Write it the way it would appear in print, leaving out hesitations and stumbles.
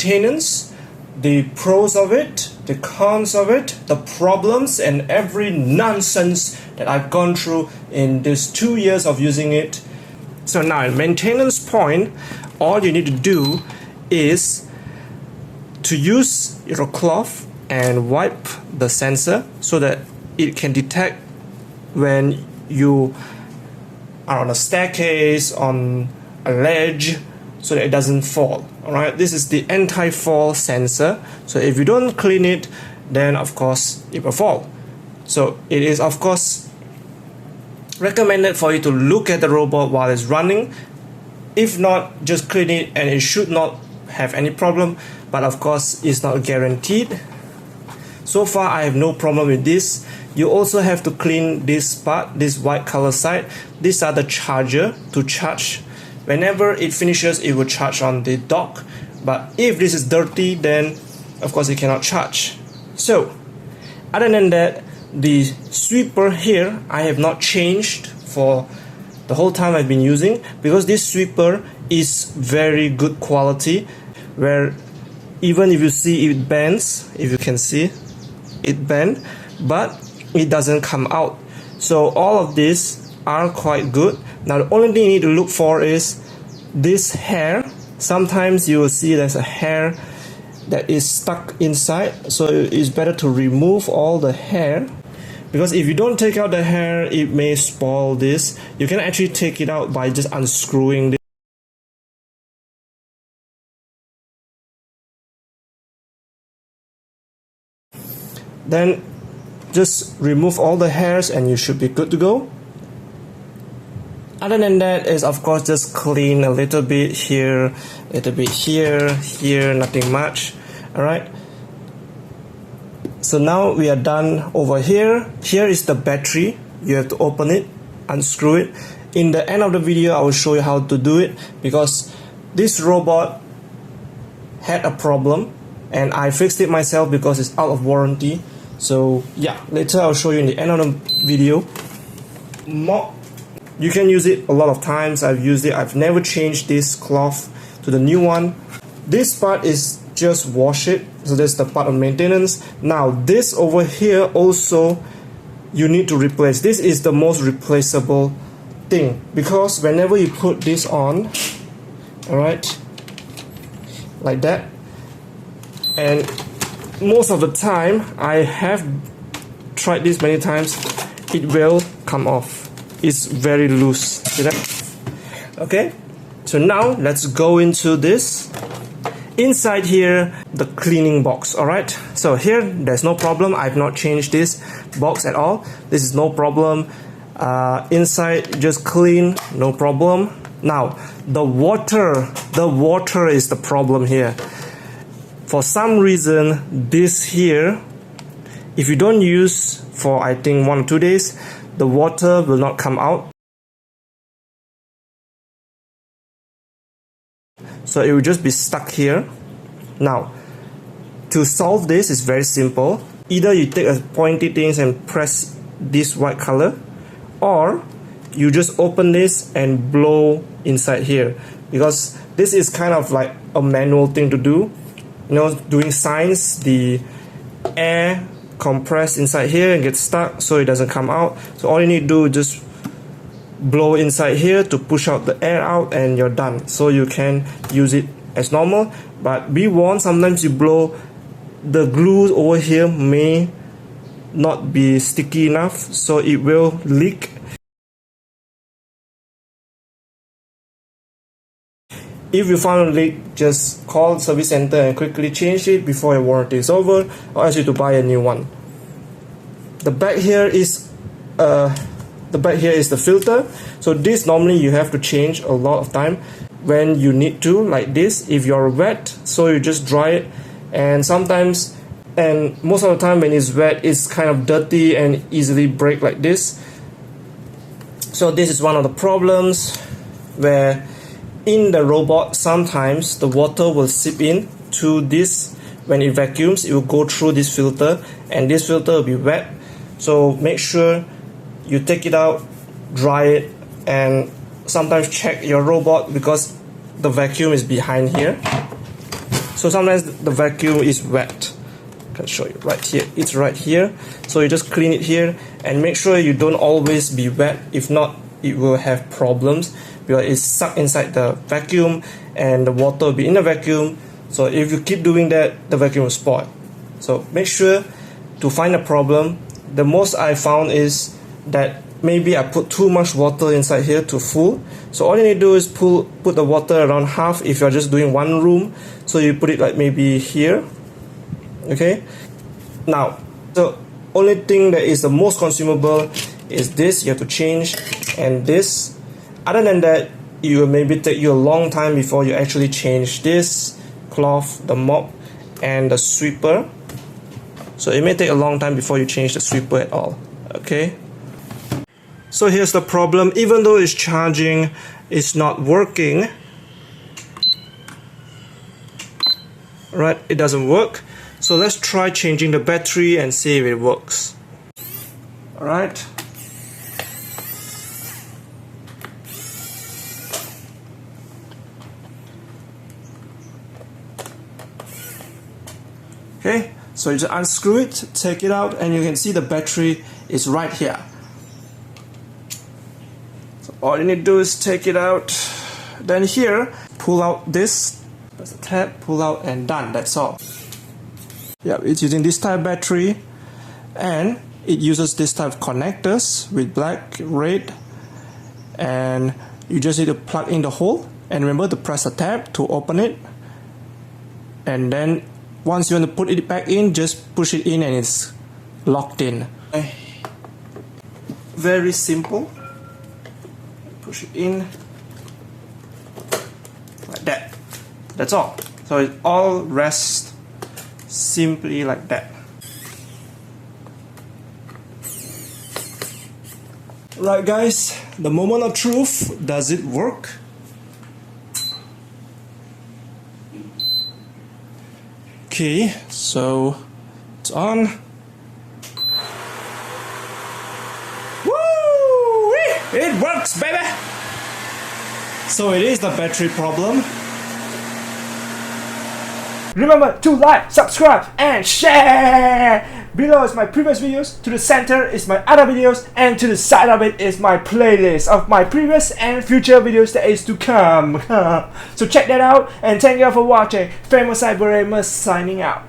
maintenance, the pros of it, the cons of it, the problems, and every nonsense that I've gone through in these 2 years of using it. So now at maintenance point, all you need to do is to use your cloth and wipe the sensor so that it can detect when you are on a staircase, on a ledge, so that it doesn't fall. Alright, this is the anti-fall sensor. So if you don't clean it, then of course it will fall. So it is of course recommended for you to look at the robot while it's running. If not, just clean it and it should not have any problem, but of course it's not guaranteed. So far I have no problem with this. You also have to clean this part, this white color side. These are the charger to charge. Whenever it finishes, it will charge on the dock. But if this is dirty, then of course it cannot charge. So other than that, the sweeper here I have not changed for the whole time I've been using, because this sweeper is very good quality, where even if you see it bends, if you can see it bend, but it doesn't come out. So all of these are quite good. Now the only thing you need to look for is this hair. Sometimes you will see there's a hair that is stuck inside, so it's better to remove all the hair, because if you don't take out the hair, it may spoil this. You can actually take it out by just unscrewing this. Then just remove all the hairs and you should be good to go. Other than that is of course just clean a little bit here, a little bit here, nothing much. Alright, so now we are done over here. Here is the battery. You have to open it, unscrew it. In the end of the video I will show you how to do it, because this robot had a problem and I fixed it myself because it's out of warranty. So yeah, later I'll show you in the end of the video. Mop, you can use it a lot of times. I've used it. I've never changed this cloth to the new one. This part is just wash it, so that's the part of maintenance. Now this over here also you need to replace. This is the most replaceable thing, because whenever you put this on, alright, like that, and most of the time, I have tried this many times, it will come off. It's very loose. See that? Okay, so now let's go into this. Inside here, the cleaning box. Alright, so here there's no problem. I've not changed this box at all. This is no problem. Inside just clean, no problem. Now the water is the problem here. For some reason, this here, if you don't use for I think 1 or 2 days, the water will not come out. So it will just be stuck here. Now, to solve this is very simple. Either you take a pointy thing and press this white color, or you just open this and blow inside here, because this is kind of like a manual thing to do. You know, doing science, the air compressed inside here and gets stuck, so it doesn't come out. So all you need to do is just blow inside here to push out the air out, and you're done. So you can use it as normal, but be warned, sometimes you blow, the glue over here may not be sticky enough, so it will leak. If you found a leak, just call the service center and quickly change it before your warranty is over, or ask you to buy a new one. The back here is the filter. So this normally you have to change a lot of time when you need to, like this. If you're wet, so you just dry it, and sometimes, and most of the time when it's wet, it's kind of dirty and easily break like this. So this is one of the problems, where in the robot sometimes the water will seep in to this. When it vacuums, it will go through this filter, and this filter will be wet. So make sure you take it out, dry it, and sometimes check your robot, because the vacuum is behind here. So sometimes the vacuum is wet. I can show you right here. It's right here. So you just clean it here and make sure you don't always be wet. If not, it will have problems because it's stuck inside the vacuum and the water will be in the vacuum. So if you keep doing that, the vacuum will spoil. So make sure to find a problem. The most I found is that maybe I put too much water inside here to full. So all you need to do is put the water around half if you're just doing one room. So you put it like maybe here. Okay. Now the only thing that is the most consumable is this. You have to change, and this. Other than that, it will maybe take you a long time before you actually change this cloth, the mop, and the sweeper. So it may take a long time before you change the sweeper at all. Okay. So here's the problem. Even though it's charging, it's not working. Right, it doesn't work. So let's try changing the battery and see if it works. Alright. Okay, so you just unscrew it, take it out, and you can see the battery is right here. So all you need to do is take it out. Then here, pull out this, press the tab, pull out, and done. That's all. Yeah, it's using this type of battery, and it uses this type of connectors with black, red, and you just need to plug in the hole, and remember to press the tab to open it, and then once you want to put it back in, just push it in and it's locked in. Okay. Very simple. Push it in like that. That's all. So it all rests simply like that. Right guys, the moment of truth. Does it work? Okay, so it's on. Woo! It works, baby! So it is the battery problem. Remember to like, subscribe, and share! Below is my previous videos, to the center is my other videos, and to the side of it is my playlist of my previous and future videos that is to come. So check that out, and thank you all for watching. Famous Cyber Amos signing out.